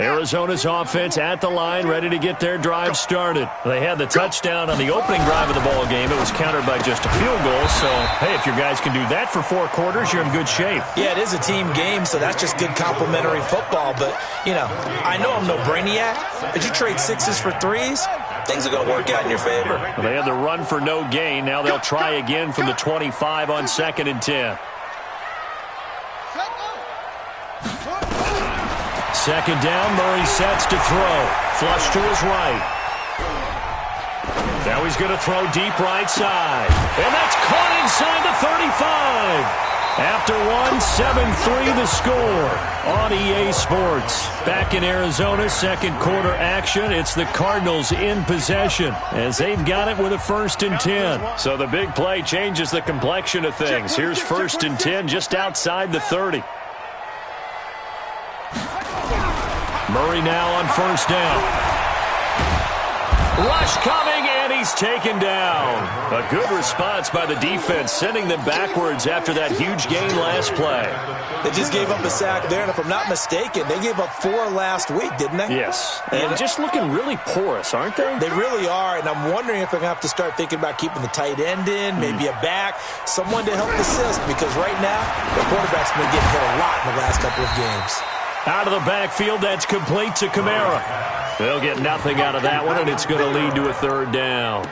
Arizona's offense at the line, ready to get their drive started. They had the touchdown on the opening drive of the ball game. It was countered by just a field goal. So, hey, if your guys can do that for 4 quarters, you're in good shape. Yeah, it is a team game, so that's just good complementary football. But, you know, I know I'm no brainiac, but you trade 6s for 3s, things are going to work out in your favor. Well, they had the run for no gain. Now they'll try again from the 25 on 2nd and 10. 2nd down, Murray sets to throw. Flush to his right. Now he's going to throw deep right side. And that's caught inside the 35. After 7-3 the score on EA Sports. Back in Arizona, 2nd quarter action. It's the Cardinals in possession as they've got it with a 1st and 10. So the big play changes the complexion of things. Here's 1st and 10 just outside the 30. Murray now on 1st down. Rush coming, and he's taken down. A good response by the defense, sending them backwards after that huge gain last play. They just gave up a sack there, and if I'm not mistaken, they gave up 4 last week, didn't they? Yes, and just looking really porous, aren't they? They really are, and I'm wondering if they're going to have to start thinking about keeping the tight end in, maybe a back, someone to help assist, because right now, the quarterback's been getting hit a lot in the last couple of games. Out of the backfield, that's complete to Kamara. They'll get nothing out of that one, and it's going to lead to a 3rd down.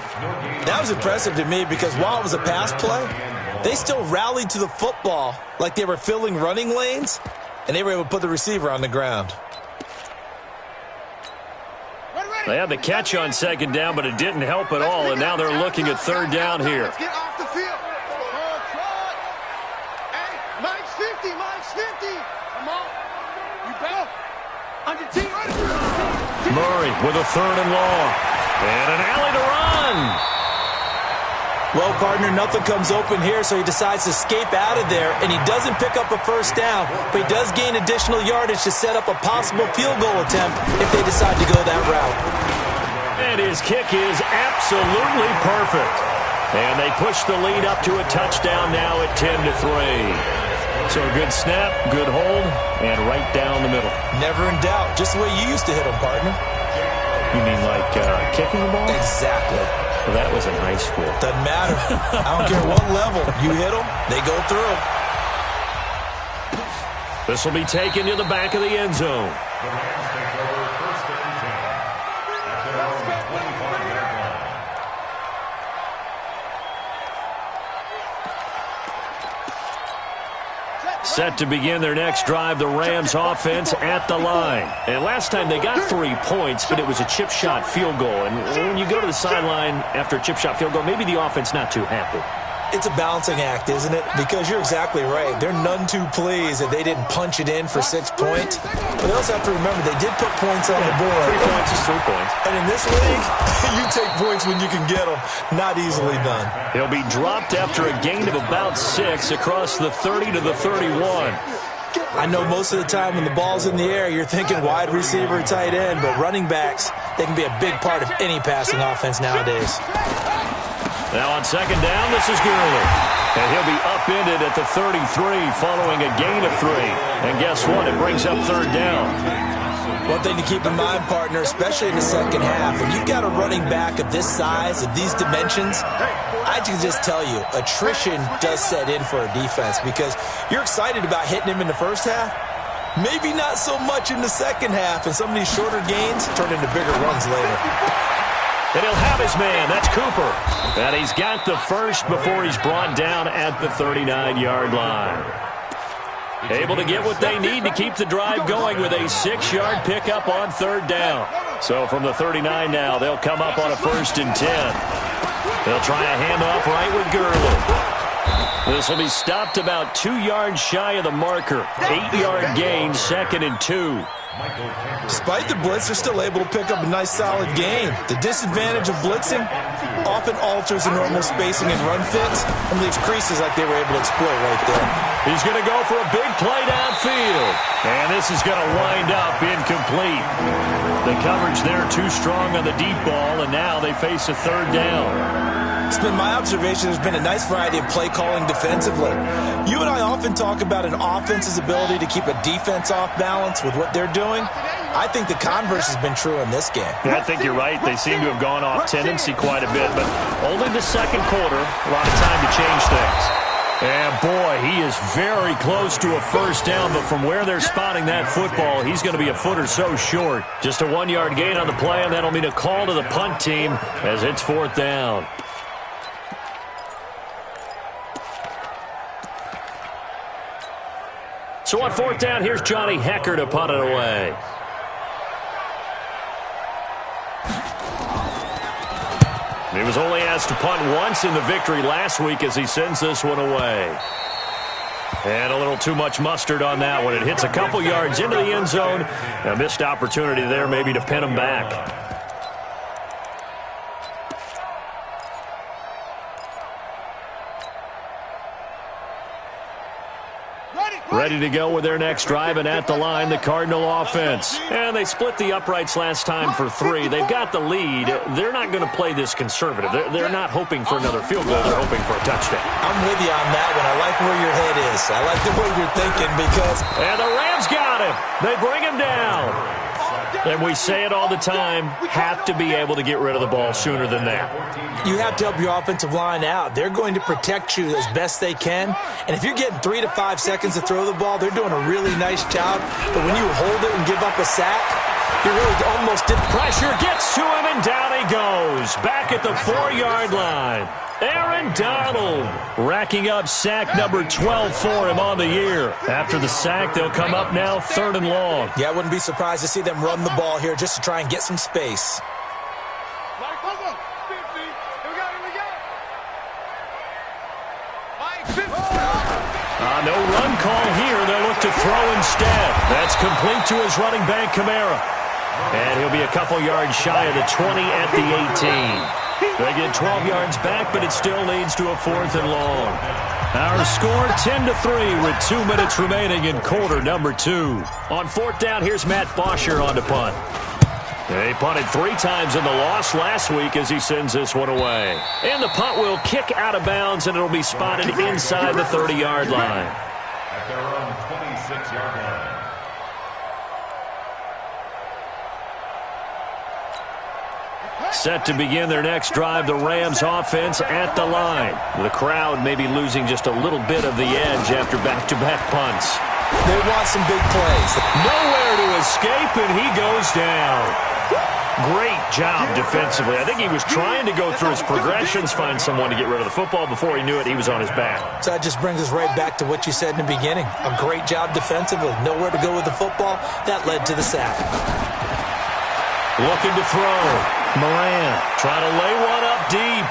That was impressive to me because while it was a pass play, they still rallied to the football like they were filling running lanes, and they were able to put the receiver on the ground. They had the catch on 2nd down, but it didn't help at all, and now they're looking at 3rd down here. Let's get off the field. Hey, Mike's 50, Mike's 50. Come on. You better. On your team. Murray with a 3rd and long. And an alley to run. Well, partner, nothing comes open here, so he decides to escape out of there, and he doesn't pick up a 1st down, but he does gain additional yardage to set up a possible field goal attempt if they decide to go that route. And his kick is absolutely perfect. And they push the lead up to a touchdown now at 10-3. So a good snap, good hold, and right down the middle. Never in doubt. Just the way you used to hit them, partner. You mean like kicking the ball? Exactly. Well, that was in high school. Doesn't matter. I don't care what level. You hit them, they go through. This will be taken to the back of the end zone. Set to begin their next drive, the Rams offense at the line. And last time they got 3 points, but it was a chip shot field goal. And when you go to the sideline after a chip shot field goal, maybe the offense not too happy. It's a balancing act, isn't it? Because you're exactly right. They're none too pleased that they didn't punch it in for 6 points. But they also have to remember they did put points on the board. 3 points is 3 points. And in this league, you take points when you can get them. Not easily done. He'll be dropped after a gain of about 6 across the 30 to the 31. I know most of the time when the ball's in the air, you're thinking wide receiver, tight end, but running backs, they can be a big part of any passing offense nowadays. Now on 2nd down, this is Gurley. And he'll be upended at the 33 following a gain of 3. And guess what? It brings up 3rd down. One thing to keep in mind, partner, especially in the second half, when you've got a running back of this size, of these dimensions, I can just tell you, attrition does set in for a defense because you're excited about hitting him in the first half. Maybe not so much in the second half, and some of these shorter gains turn into bigger runs later. And he'll have his man. That's Cooper. And he's got the first before he's brought down at the 39-yard line. Able to get what they need to keep the drive going with a 6-yard pickup on 3rd down. So from the 39 now, they'll come up on a 1st and 10. They'll try a handoff right with Gurley. This will be stopped about 2 yards shy of the marker. 8-yard gain, 2nd and 2. Despite the blitz, they're still able to pick up a nice solid gain. The disadvantage of blitzing often alters the normal spacing and run fits and leaves creases like they were able to exploit right there. He's going to go for a big play downfield. And this is going to wind up incomplete. The coverage there too strong on the deep ball, and now they face a 3rd down. It's been my observation there's been a nice variety of play calling defensively. You and I often talk about an offense's ability to keep a defense off balance with what they're doing. I think the converse has been true in this game. Yeah, I think you're right. They seem to have gone off tendency quite a bit, but only the second quarter, a lot of time to change things. And boy, he is very close to a first down, but from where they're spotting that football, he's going to be a foot or so short. Just a 1-yard gain on the play, and that'll mean a call to the punt team as it's 4th down. So on 4th down, here's Johnny Hekker to punt it away. He was only asked to punt once in the victory last week as he sends this one away. And a little too much mustard on that one. It hits a couple yards into the end zone. A missed opportunity there maybe to pin him back. Ready to go with their next drive, and at the line, the Cardinal offense. And they split the uprights last time for 3. They've got the lead. They're not going to play this conservative. They're not hoping for another field goal. They're hoping for a touchdown. I'm with you on that one. I like where your head is. I like the way you're thinking because... And the Rams got him. They bring him down. And we say it all the time, have to be able to get rid of the ball sooner than that. You have to help your offensive line out. They're going to protect you as best they can. And if you're getting 3 to 5 seconds to throw the ball, they're doing a really nice job. But when you hold it and give up a sack, you really almost did. Pressure gets to him, and down he goes. Back at the 4-yard line. Aaron Donald racking up sack number 12 for him on the year. After the sack, they'll come up now 3rd and long. Yeah, I wouldn't be surprised to see them run the ball here just to try and get some space. No run call here. They'll look to throw instead. That's complete to his running back, Kamara. And he'll be a couple yards shy of the 20 at the 18. They get 12 yards back, but it still leads to a 4th and long. Our score 10-3 with 2 minutes remaining in quarter number 2. On 4th down, here's Matt Bosher on the punt. They punted 3 times in the loss last week as he sends this one away. And the punt will kick out of bounds, and it'll be spotted inside the 30-yard line. At their own 26-yard line. Set to begin their next drive, the Rams offense at the line. The crowd may be losing just a little bit of the edge after back-to-back punts. They want some big plays. Nowhere to escape, and he goes down. Great job defensively. I think he was trying to go through his progressions, find someone to get rid of the football. Before he knew it, he was on his back. So that just brings us right back to what you said in the beginning. A great job defensively. Nowhere to go with the football. That led to the sack. Looking to throw. Moran trying to lay one up deep.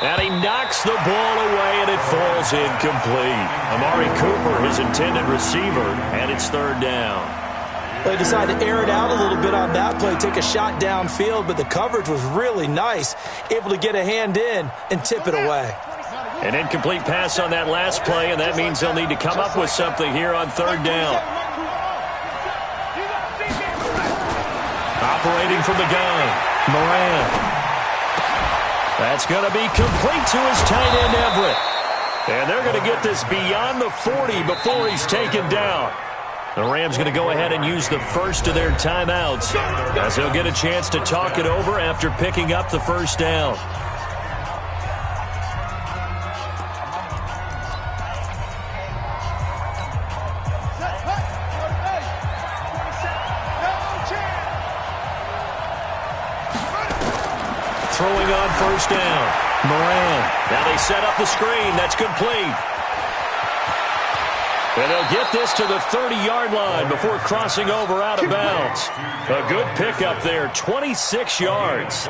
And he knocks the ball away, and it falls incomplete. Amari Cooper, his intended receiver, and it's 3rd down. They decided to air it out a little bit on that play, take a shot downfield, but the coverage was really nice, able to get a hand in and tip it away. An incomplete pass on that last play, and that means they'll need to come up with something here on 3rd down. Operating from the gun, Moran. That's going to be complete to his tight end, Everett. And they're going to get this beyond the 40 before he's taken down. The Rams going to go ahead and use the first of their timeouts as they'll get a chance to talk it over after picking up the first down. Throwing on 1st down. Moran. Now they set up the screen. That's complete. And they'll get this to the 30-yard line before crossing over out of bounds. A good pickup there, 26 yards.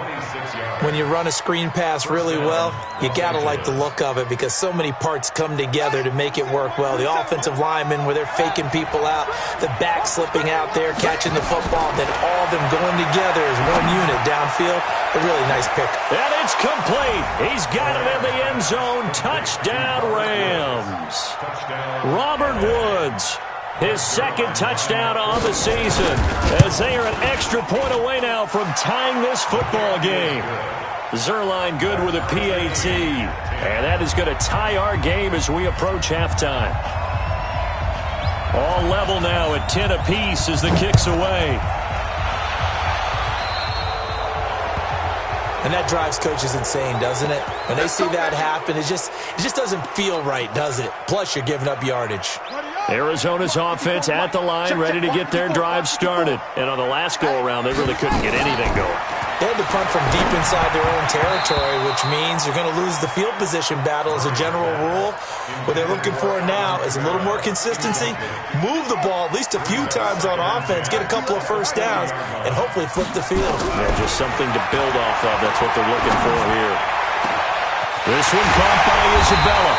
When you run a screen pass really well, you got to like the look of it because so many parts come together to make it work well. The offensive linemen where they're faking people out, the back slipping out there, catching the football, then all of them going together as one unit downfield. A really nice pick. And it's complete. He's got it in the end zone. Touchdown, Rams. Robert Woods, his 2nd touchdown on the season, as they are an extra point away now from tying this football game. Zuerlein good with a PAT. And that is going to tie our game as we approach halftime. All level now at 10 apiece as the kick's away. And that drives coaches insane, doesn't it? When they see that happen, it just doesn't feel right, does it? Plus, you're giving up yardage. Arizona's offense at the line, ready to get their drive started. And on the last go-around, they really couldn't get anything going. They had to punt from deep inside their own territory, which means you're going to lose the field position battle as a general rule. What they're looking for now is a little more consistency, move the ball at least a few times on offense, get a couple of first downs, and hopefully flip the field. Yeah, just something to build off of. That's what they're looking for here. This one caught by Isabella.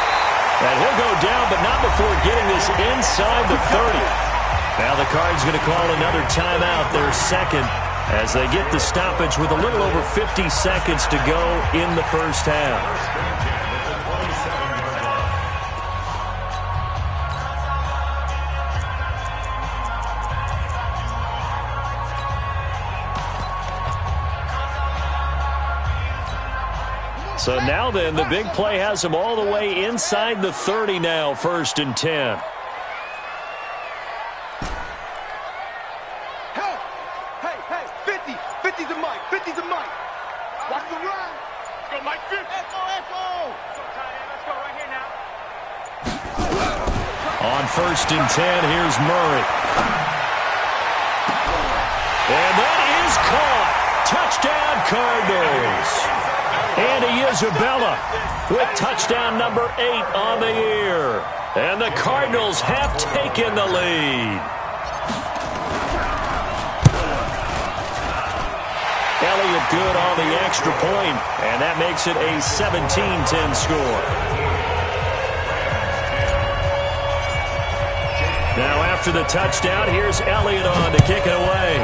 And he'll go down, but not before getting this inside the 30. Now the Cards going to call another timeout, their second, as they get the stoppage with a little over 50 seconds to go in the first half. So now then, the big play has them all the way inside the 30 now, 1st and 10. Hey, 50. 50's a mic. 50's a mic. Watch the run. Let's go, Mike. 50. Let's go. Let's go right here now. On 1st and 10, here's Murray. And that is caught. Touchdown, Cardinals. Andy Isabella with touchdown number 8 on the year. And the Cardinals have taken the lead. Elliott good on the extra point, and that makes it a 17-10 score. Now after the touchdown, here's Elliott on to kick it away.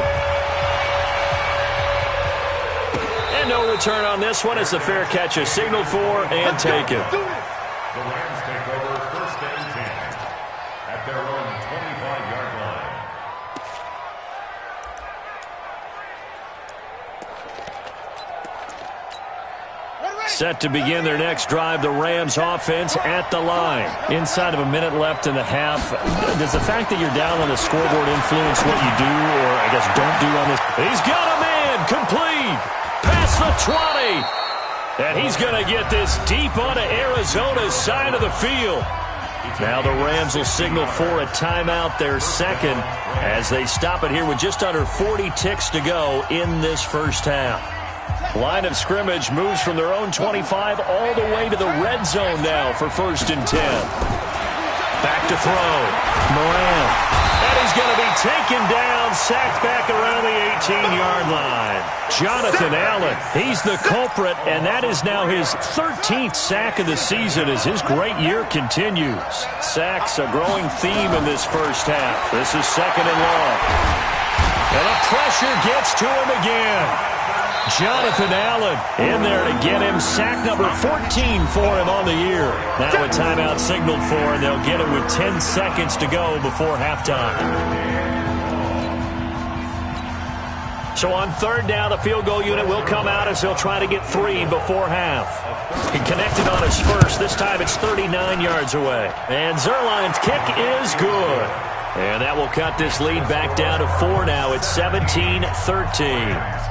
And no return on this one. It's a fair catch, a signal for, and take it. The Rams take over 1st and 10 at their own 25-yard line. Set to begin their next drive, the Rams offense at the line. Inside of a minute left in the half. Does the fact that you're down on the scoreboard influence what you do, or I guess don't do on this? He's got a man, complete. Past the 20. And he's going to get this deep onto Arizona's side of the field. Now the Rams will signal for a timeout, their second, as they stop it here with just under 40 ticks to go in this first half. Line of scrimmage moves from their own 25 all the way to the red zone now for 1st and 10. Back to throw. Moran. And he's going to be taken down, sacked back around the 18-yard line. Jonathan Allen, he's the culprit, and that is now his 13th sack of the season as his great year continues. Sacks a growing theme in this first half. This is 2nd and long. And the pressure gets to him again. Jonathan Allen in there to get him sack number 14 for him on the year. Now a timeout signaled for, and they'll get it with 10 seconds to go before halftime. So on 3rd down, the field goal unit will come out as they'll try to get 3 before half. He connected on his first. This time it's 39 yards away. And Zuerlein's kick is good. And that will cut this lead back down to 4 now. It's 17-13.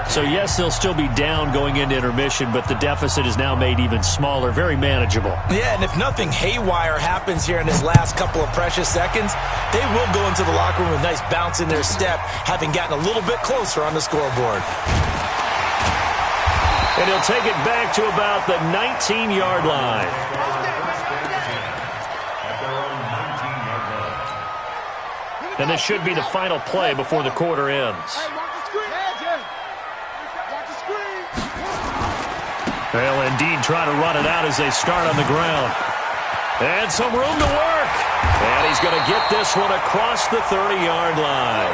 So, yes, they'll still be down going into intermission, but the deficit is now made even smaller, very manageable. Yeah, and if nothing haywire happens here in his last couple of precious seconds, they will go into the locker room with a nice bounce in their step, having gotten a little bit closer on the scoreboard. And he'll take it back to about the 19-yard line. And this should be the final play before the quarter ends. They'll indeed try to run it out as they start on the ground. And some room to work. And he's going to get this one across the 30-yard line.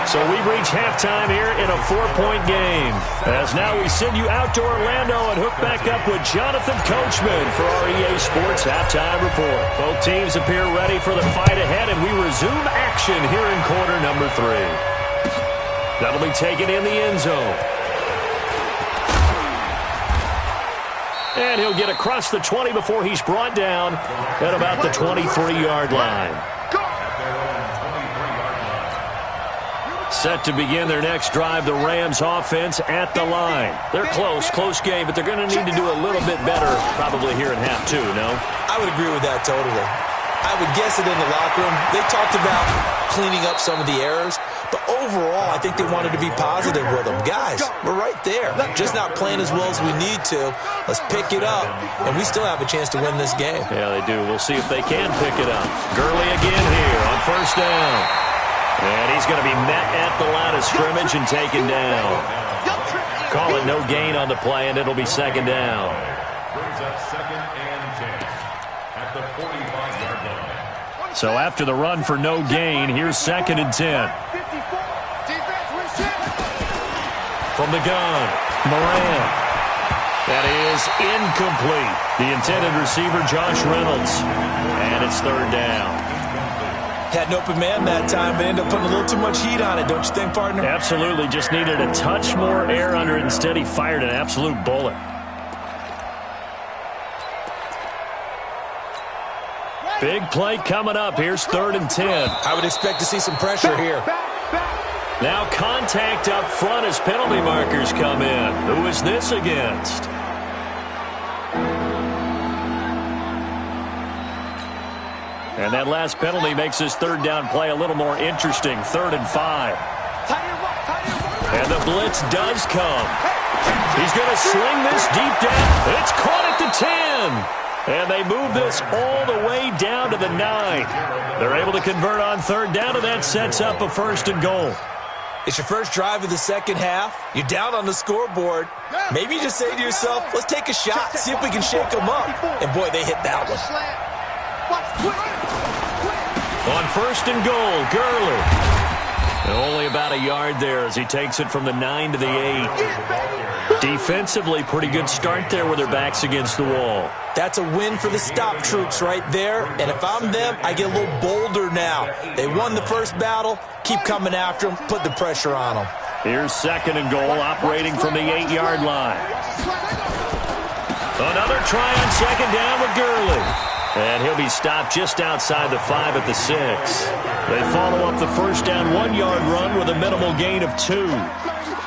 So we've reached halftime here in a 4-point game. As now we send you out to Orlando and hook back up with Jonathan Coachman for our EA Sports Halftime Report. Both teams appear ready for the fight ahead, and we resume action here in quarter number 3. That'll be taken in the end zone. And he'll get across the 20 before he's brought down at about the 23-yard line. Set to begin their next drive, the Rams offense at the line. They're close game, but they're going to need to do a little bit better probably here in half two, no? I would agree with that totally. I would guess it in the locker room. They talked about cleaning up some of the errors, but overall, I think they wanted to be positive with them. Guys, we're right there. Just not playing as well as we need to. Let's pick it up, and we still have a chance to win this game. Yeah, they do. We'll see if they can pick it up. Gurley again here on first down. And he's going to be met at the line of scrimmage and taken down. Call it no gain on the play, and it'll be second down. Brings up 2nd and 10 at the 45-yard line. So after the run for no gain, here's 2nd and 10. From the gun, Moran. That is incomplete. The intended receiver, Josh Reynolds. And it's 3rd down. Had an open man that time, but ended up putting a little too much heat on it, don't you think, partner? Absolutely. Just needed a touch more air under it. Instead, he fired an absolute bullet. Big play coming up. Here's 3rd and 10. I would expect to see some pressure here. Now contact up front as penalty markers come in. Who is this against? And that last penalty makes his 3rd down play a little more interesting. 3rd and 5. And the blitz does come. He's going to sling this deep down. It's caught at the 10. And they move this all the way down to the 9. They're able to convert on 3rd down, and that sets up a 1st and goal. It's your first drive of the second half. You're down on the scoreboard. Maybe you just say to yourself, let's take a shot, see if we can shake them up. And, boy, they hit that one. On 1st and goal, Gurley. And only about a yard there as he takes it from the 9 to the 8. Defensively, pretty good start there with their backs against the wall. That's a win for the stop troops right there. And if I'm them, I get a little bolder now. They won the first battle. Keep coming after them. Put the pressure on them. Here's 2nd and goal, operating from the 8-yard line. Another try on 2nd down with Gurley. And he'll be stopped just outside the 5 at the 6. They follow up the first down 1-yard run with a minimal gain of 2.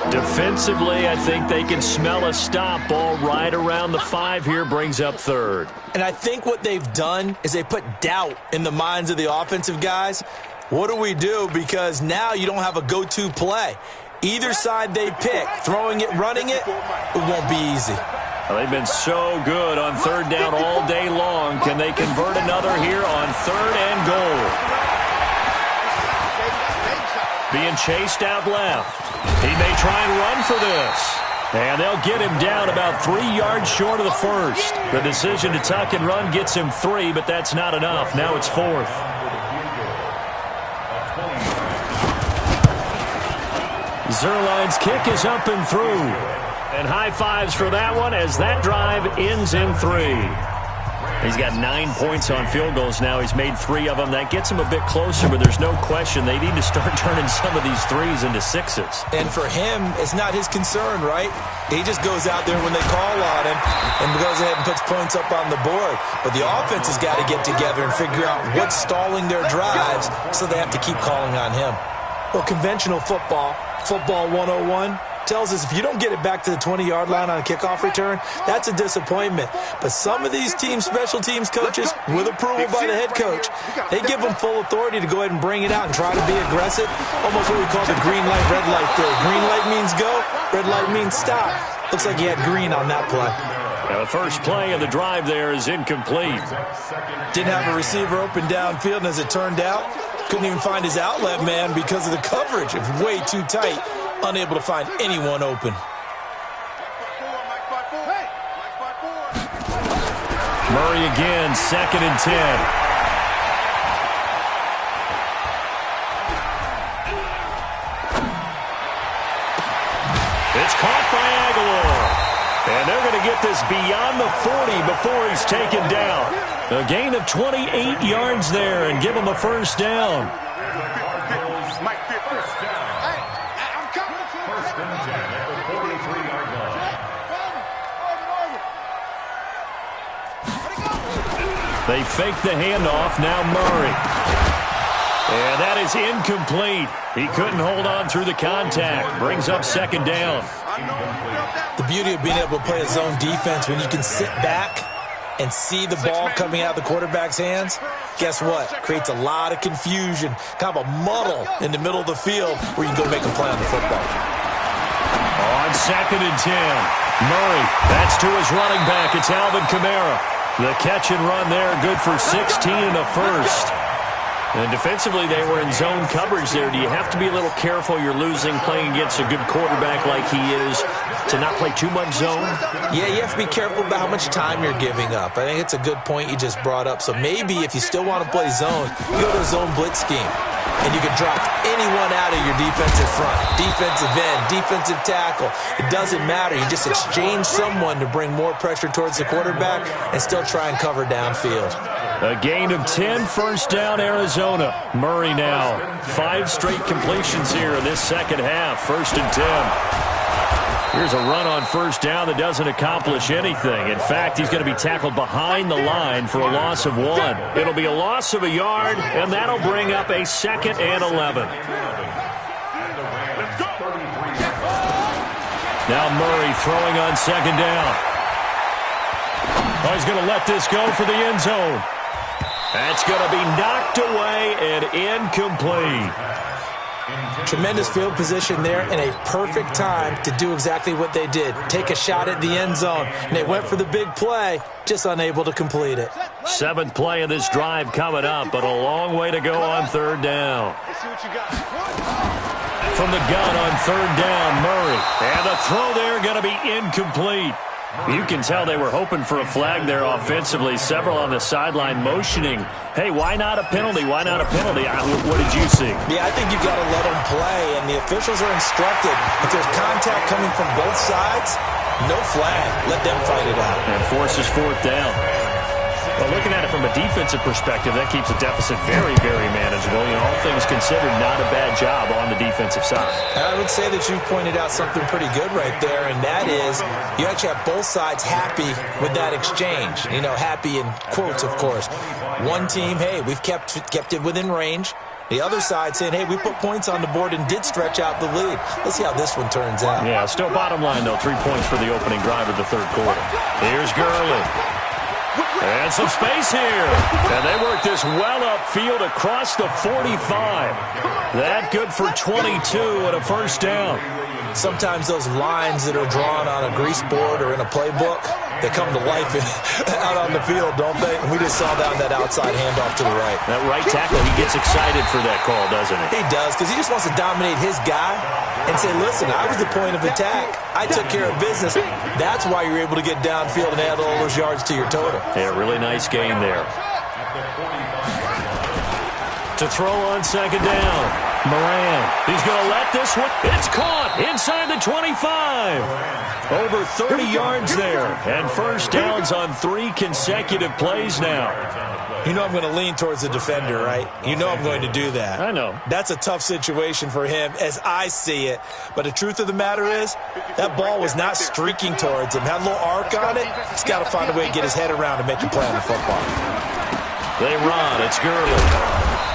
Defensively, I think they can smell a stop. Ball right around the 5 here, brings up 3rd. And I think what they've done is they put doubt in the minds of the offensive guys. What do we do? Because now you don't have a go-to play. Either side they pick, throwing it, running it, it won't be easy. Well, they've been so good on 3rd down all day long. Can they convert another here on 3rd and goal? Being chased out left. He may try and run for this. And they'll get him down about 3 yards short of the 1st. The decision to tuck and run gets him 3, but that's not enough. Now it's 4th. Zerline's kick is up and through. And high fives for that one as that drive ends in 3. He's got 9 points on field goals now. He's made 3 of them. That gets him a bit closer, but there's no question they need to start turning some of these 3s into 6s. And for him, it's not his concern, right? He just goes out there when they call on him and goes ahead and puts points up on the board. But the offense has got to get together and figure out what's stalling their drives, so they have to keep calling on him. Well, conventional football 101, tells us if you don't get it back to the 20-yard line on a kickoff return, that's a disappointment. But some of these team special teams coaches, with approval by the head coach, they give them full authority to go ahead and bring it out and try to be aggressive. Almost what we call the green light, red light theory. Green light means go, red light means stop. Looks like he had green on that play. Now the first play of the drive there is incomplete. Didn't have a receiver open downfield, and as it turned out, couldn't even find his outlet man because of the coverage. It was way too tight. Unable to find anyone open. Murray again, 2nd and 10. It's caught by Aguilar. And they're going to get this beyond the 40 before he's taken down. A gain of 28 yards there and give him a first down. They fake the handoff. Now Murray. And that is incomplete. He couldn't hold on through the contact. Brings up second down. The beauty of being able to play a zone defense when you can sit back and see the ball coming out of the quarterback's hands, guess what? Creates a lot of confusion, kind of a muddle in the middle of the field where you can go make a play on the football. On 2nd and 10, Murray, that's to his running back. It's Alvin Kamara. The catch and run there, good for 16 and a first. And defensively, they were in zone coverage there. Do you have to be a little careful you're losing playing against a good quarterback like he is to not play too much zone? Yeah, you have to be careful about how much time you're giving up. I think it's a good point you just brought up. So maybe if you still want to play zone, you go to a zone blitz scheme. And you can drop anyone out of your defensive front, defensive end, defensive tackle. It doesn't matter. You just exchange someone to bring more pressure towards the quarterback and still try and cover downfield. A gain of 10, first down, Arizona. Murray now. 5 straight completions here in this second half. 1st and 10. Here's a run on first down that doesn't accomplish anything. In fact, he's going to be tackled behind the line for a loss of 1. It'll be a loss of a yard, and that'll bring up a 2nd and 11. Now Murray throwing on second down. Oh, he's going to let this go for the end zone. That's going to be knocked away and incomplete. Tremendous field position there and a perfect time to do exactly what they did. Take a shot at the end zone. And they went for the big play, just unable to complete it. 7th play of this drive coming up, but a long way to go on 3rd down. From the gun on 3rd down, Murray. And the throw there going to be incomplete. You can tell they were hoping for a flag there offensively. Several on the sideline motioning, hey, why not a penalty? Why not a penalty? What did you see? Yeah, I think you've got to let them play, and the officials are instructed. If there's contact coming from both sides, no flag. Let them fight it out. And forces 4th down. Well, looking at it from a defensive perspective, that keeps the deficit very, very manageable. You know, all things considered, not a bad job on the defensive side. I would say that you've pointed out something pretty good right there, and that is you actually have both sides happy with that exchange. You know, happy in quotes, of course. One team, hey, we've kept it within range. The other side saying, hey, we put points on the board and did stretch out the lead. Let's see how this one turns out. Yeah, still bottom line, though, 3 points for the opening drive of the 3rd quarter. Here's Gurley. And some space here. And they work this well upfield across the 45. That good for 22 and a first down. Sometimes those lines that are drawn on a grease board or in a playbook, they come to life out on the field, don't they? And we just saw down that outside handoff to the right. That right tackle, he gets excited for that call, doesn't he? He does, because he just wants to dominate his guy and say, listen, I was the point of attack. I took care of business. That's why you're able to get downfield and add all those yards to your total. Yeah, really nice gain there. To throw on second down. Moran, he's going to let this one. It's caught inside the 25. Over 30 yards there. And first downs on 3 consecutive plays now. You know I'm going to lean towards the defender, right? You know I'm going to do that. I know. That's a tough situation for him as I see it. But the truth of the matter is, that ball was not streaking towards him. Had a little arc on it. He's got to find a way to get his head around and make a play on the football. They run. It's Gurley.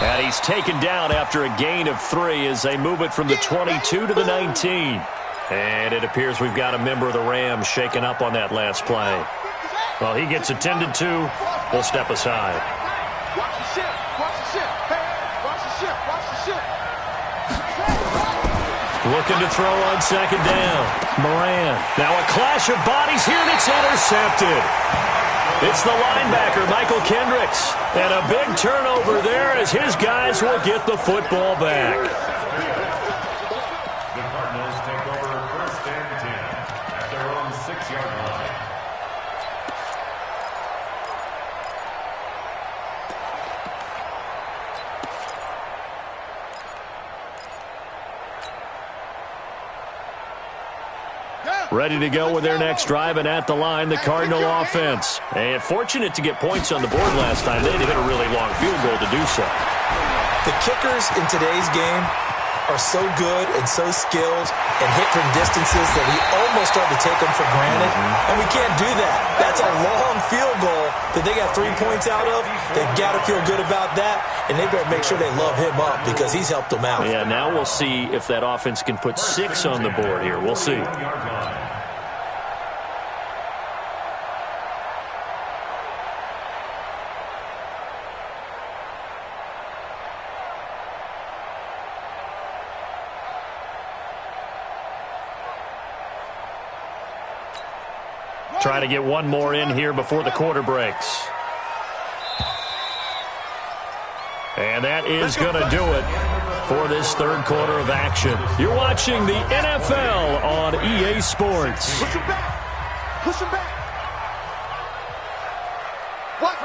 And he's taken down after a gain of 3 as they move it from the 22 to the 19. And it appears we've got a member of the Rams shaken up on that last play. Well, he gets attended to. We'll step aside. Watch the ship. Watch the ship. Hey, watch the ship. Watch the ship. Looking to throw on second down. Moran. Now a clash of bodies here, and it's intercepted. It's the linebacker, Michael Kendricks. And a big turnover there as his guys will get the football back. The Cardinals take over 1st and 10 at their own 6-yard line. Ready to go with their next drive, and at the line, the Cardinal offense. And fortunate to get points on the board last time. They had to hit a really long field goal to do so. The kickers in today's game are so good and so skilled and hit from distances that we almost start to take them for granted. And we can't do that. That's a long field goal that they got 3 points out of. They've got to feel good about that, and they better make sure they love him up because he's helped them out. Yeah, now we'll see if that offense can put 6 on the board here. We'll see. Try to get one more in here before the quarter breaks. And that is going to do it for this third quarter of action. You're watching the NFL on EA Sports. Push him back. Push him back. What?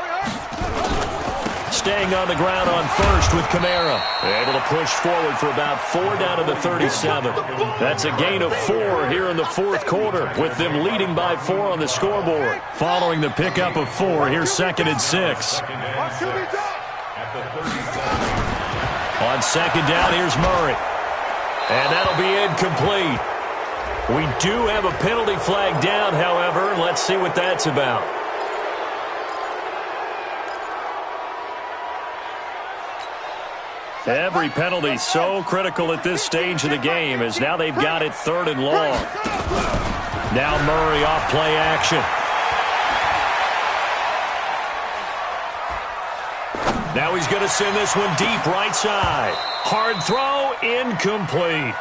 Staying on the ground on first with Kamara. Able to push forward for about 4 down to the 37. That's a gain of 4 here in the fourth quarter, with them leading by 4 on the scoreboard. Following the pickup of 4, here's 2nd and 6. On 2nd down, here's Murray. And that'll be incomplete. We do have a penalty flag down, however. Let's see what that's about. Every penalty so critical at this stage of the game, as now they've got it 3rd and long. Now Murray off play action. Now he's going to send this one deep right side. Hard throw, incomplete.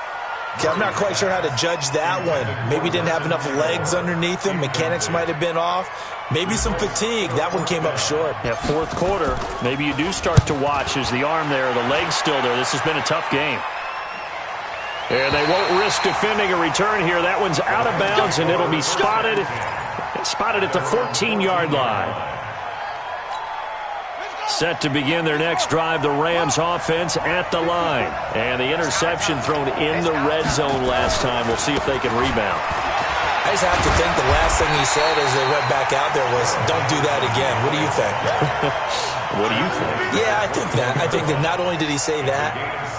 Okay, I'm not quite sure how to judge that one. Maybe didn't have enough legs underneath him. Mechanics might have been off. Maybe some fatigue. That one came up short. Yeah, fourth quarter, maybe you do start to watch as the arm there, the leg's still there. This has been a tough game. And they won't risk defending a return here. That one's out of bounds, and it'll be spotted at the 14-yard line. Set to begin their next drive, the Rams offense at the line. And the interception thrown in the red zone last time. We'll see if they can rebound. I just have to think the last thing he said as they went back out there was, don't do that again. What do you think? What do you think? Yeah, I think that. I think that not only did he say that,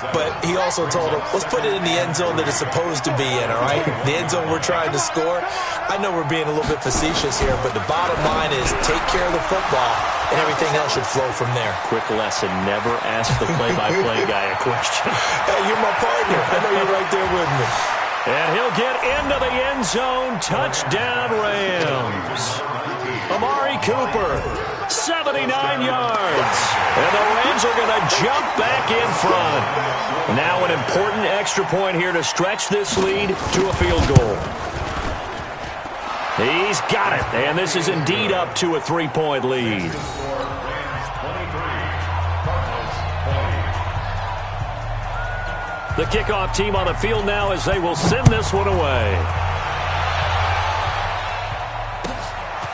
but he also told him, let's put it in the end zone that it's supposed to be in, all right? The end zone we're trying to score. I know we're being a little bit facetious here, but the bottom line is take care of the football, and everything else should flow from there. Quick lesson, never ask the play-by-play guy a question. Hey, you're my partner. I know you're right there with me. And he'll get into the end zone. Touchdown, Rams. Amari Cooper, 79 yards. And the Rams are going to jump back in front. Now an important extra point here to stretch this lead to a field goal. He's got it. And this is indeed up to a 3-point lead. The kickoff team on the field now as they will send this one away.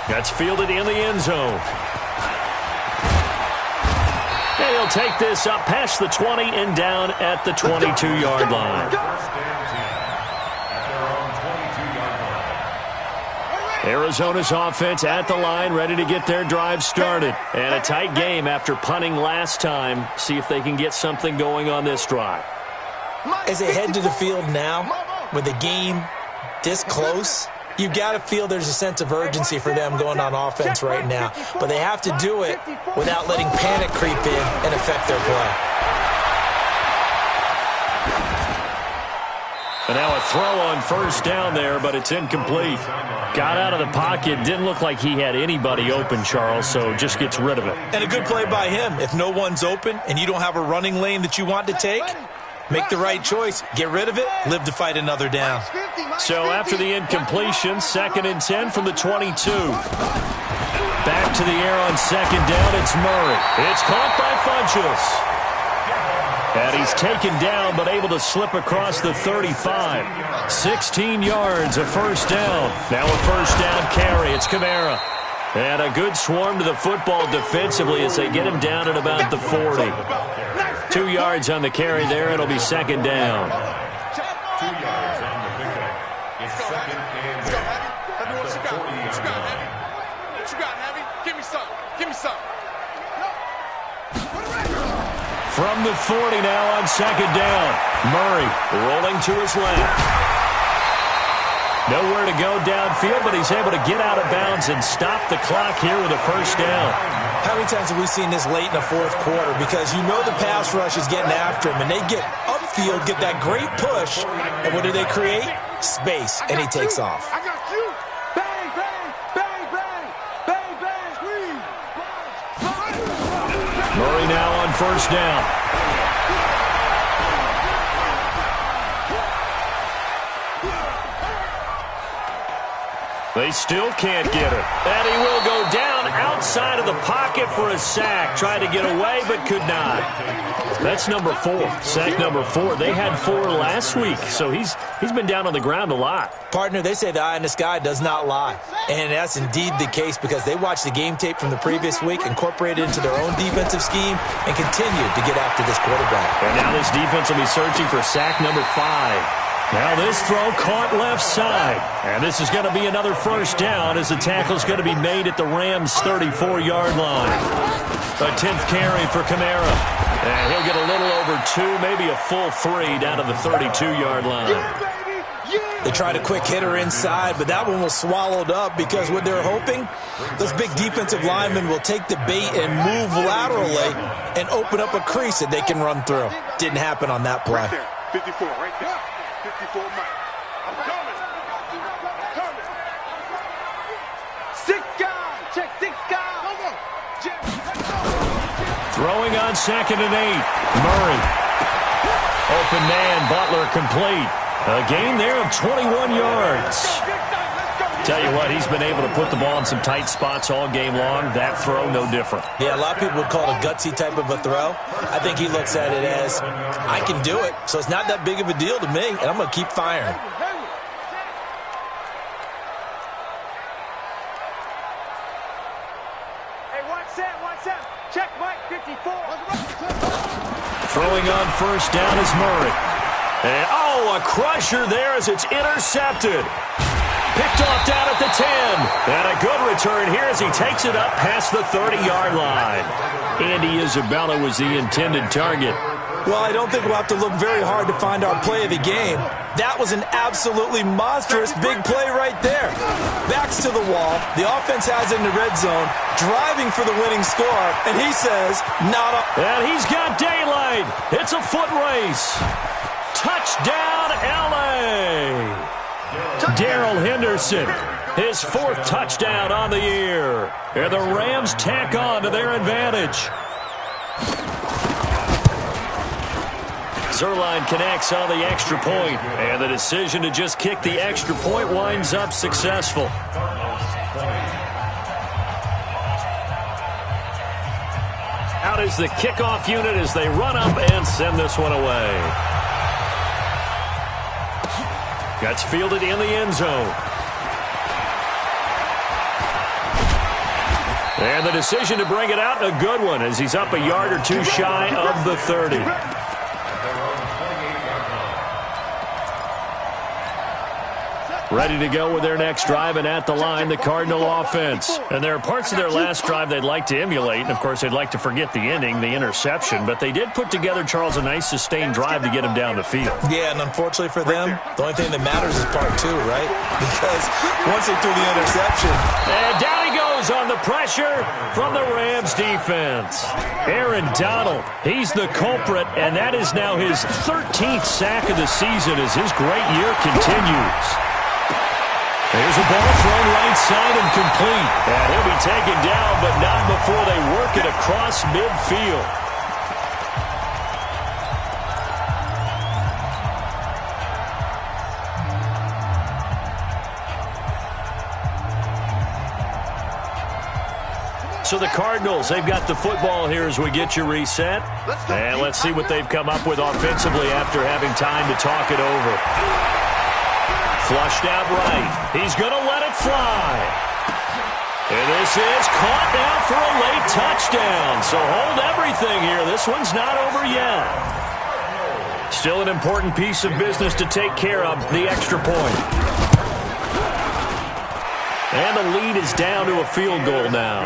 That's fielded in the end zone. And he'll take this up past the 20 and down at the 22-yard line. Arizona's offense at the line, ready to get their drive started. And a tight game after punting last time. See if they can get something going on this drive. As they head to the field now, with the game this close, you've got to feel there's a sense of urgency for them going on offense right now. But they have to do it without letting panic creep in and affect their play. And now a throw on first down there, but it's incomplete. Got out of the pocket. Didn't look like he had anybody open, Charles, so just gets rid of it. And a good play by him. If no one's open and you don't have a running lane that you want to take, make the right choice. Get rid of it. Live to fight another down. So after the incompletion, 2nd and 10 from the 22. Back to the air on 2nd down. It's Murray. It's caught by Funchess. And he's taken down but able to slip across the 35. 16 yards, a first down. Now a first down carry. It's Kamara. And a good swarm to the football defensively as they get him down at about the 40. 2 yards on the carry there. It'll be 2nd down. 2 yards on the pickup. It's 2nd and 10. At the 40-yard line. What you got, Heavy? Give me some. Give me some. From the 40 now on second down. Murray rolling to his left. Nowhere to go downfield, but he's able to get out of bounds and stop the clock here with a first down. How many times have we seen this late in the fourth quarter? Because you know the pass rush is getting after him, and they get upfield, get that great push, and what do they create? Space, and he takes off. I got you. Bang, bang, bang, bang, bang, bang, squeeze. Murray now on first down. They still can't get it. And he will go down outside of the pocket for a sack. Tried to get away, but could not. That's number 4. Sack number 4. They had 4 last week, so he's been down on the ground a lot. Partner, they say the eye in the sky does not lie. And that's indeed the case because they watched the game tape from the previous week, incorporated it into their own defensive scheme, and continued to get after this quarterback. And now this defense will be searching for sack number 5. Now this throw caught left side. And this is going to be another first down as the tackle's going to be made at the Rams' 34-yard line. A 10th carry for Kamara. And he'll get a little over 2, maybe a full 3 down to the 32-yard line. They tried a quick hitter inside, but that one was swallowed up because what they're hoping, those big defensive linemen will take the bait and move laterally and open up a crease that they can run through. Didn't happen on that play. Right there. 54, right there. 54, Mike. I'm coming. I'm coming. 6 guys. Check 6 guys. Throwing on 2nd and 8. Murray. Open man. Butler complete. A gain there of 21 yards. Tell you what, he's been able to put the ball in some tight spots all game long. That throw, no different. Yeah, a lot of people would call it a gutsy type of a throw. I think he looks at it as, I can do it, so it's not that big of a deal to me, and I'm going to keep firing. Hey, watch that. Check Mike, 54. Throwing on first down is Murray. And, a crusher there as it's intercepted. Picked off down at the 10. And a good return here as he takes it up past the 30-yard line. Andy Isabella was the intended target. Well, I don't think we'll have to look very hard to find our play of the game. That was an absolutely monstrous big play right there. Backs to the wall. The offense has it in the red zone, driving for the winning score, and he says, not a... And he's got daylight. It's a foot race. Touchdown, L.A. Darrell Henderson, his 4th touchdown on the year. And the Rams tack on to their advantage. Zuerlein connects on the extra point, and the decision to just kick the extra point winds up successful. Out is the kickoff unit as they run up and send this one away. Gets fielded in the end zone. And the decision to bring it out, a good one, as he's up a yard or 2 shy of the 30. Ready to go with their next drive, and at the line, the Cardinal offense. And there are parts of their last drive they'd like to emulate, and of course they'd like to forget the ending, the interception, but they did put together, Charles, a nice sustained drive to get him down the field. Yeah, and unfortunately for them, the only thing that matters is part 2, right? Because once they threw the interception... And down he goes on the pressure from the Rams defense. Aaron Donald, he's the culprit, and that is now his 13th sack of the season as his great year continues. There's a ball thrown right side and complete. And he'll be taken down, but not before they work it across midfield. So the Cardinals, they've got the football here as we get you reset. And let's see what they've come up with offensively after having time to talk it over. Flushed out right. He's going to let it fly. And this is caught now for a late touchdown. So hold everything here. This one's not over yet. Still an important piece of business to take care of, the extra point. And the lead is down to a field goal now.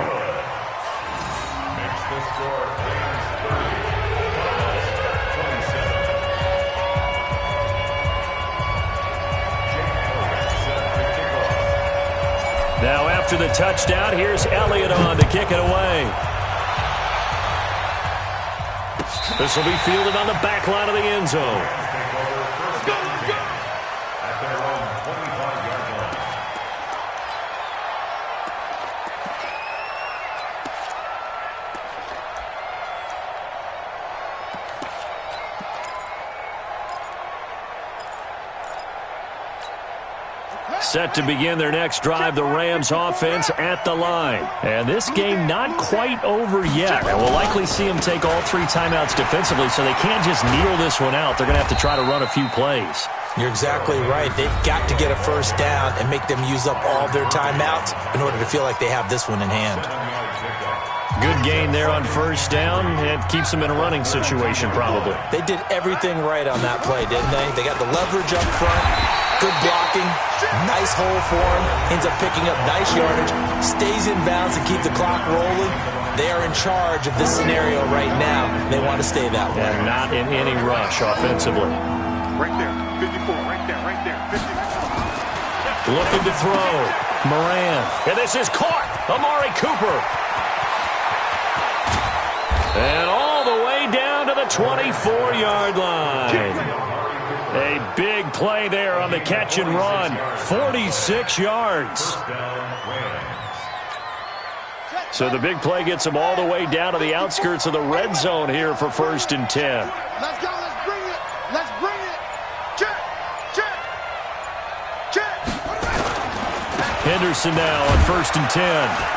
Now after the touchdown, here's Elliott on to kick it away. This will be fielded on the back line of the end zone. Set to begin their next drive, the Rams offense at the line. And this game not quite over yet. And we'll likely see them take all 3 timeouts defensively, so they can't just kneel this one out. They're going to have to try to run a few plays. You're exactly right. They've got to get a first down and make them use up all their timeouts in order to feel like they have this one in hand. Good gain there on first down. It keeps them in a running situation probably. They did everything right on that play, didn't they? They got the leverage up front, good blocking, nice hole for him, ends up picking up nice yardage, stays in bounds and keep the clock rolling. They are in charge of this scenario right now. They want to stay that way. And not in any rush offensively. Right there, 54, right there, 50. Looking to throw. Moran. And this is caught. Amari Cooper. And all the way down to the 24-yard line. A big play there on the catch and run. 46 yards. So the big play gets them all the way down to the outskirts of the red zone here for 1st and 10. Let's go, let's bring it. Let's bring it. Check, check, check. Henderson now on 1st and 10.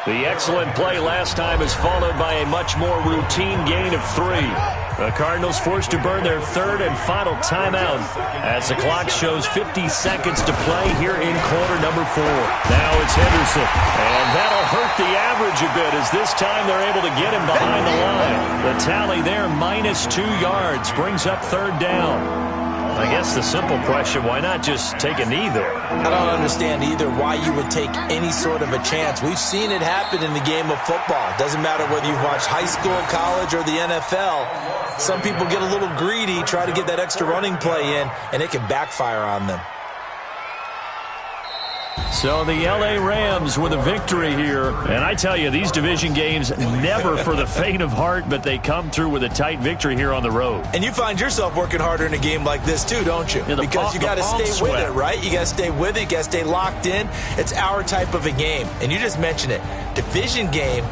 The excellent play last time is followed by a much more routine gain of 3. The Cardinals forced to burn their 3rd and final timeout as the clock shows 50 seconds to play here in quarter number 4. Now it's Henderson, and that'll hurt the average a bit as this time they're able to get him behind the line. The tally there, -2 yards, brings up 3rd down. I guess the simple question, why not just take a knee there? I don't understand either why you would take any sort of a chance. We've seen it happen in the game of football. It doesn't matter whether you've watched high school, college, or the NFL. Some people get a little greedy, try to get that extra running play in, and it can backfire on them. So the L.A. Rams with a victory here. And I tell you, these division games, never for the faint of heart, but they come through with a tight victory here on the road. And you find yourself working harder in a game like this too, don't you? Because you got to stay with it, right? You got to stay with it. You got to stay locked in. It's our type of a game. And you just mentioned it. Division game,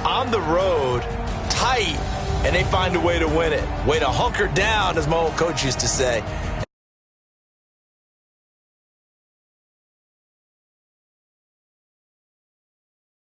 on the road, tight, and they find a way to win it. Way to hunker down, as my old coach used to say.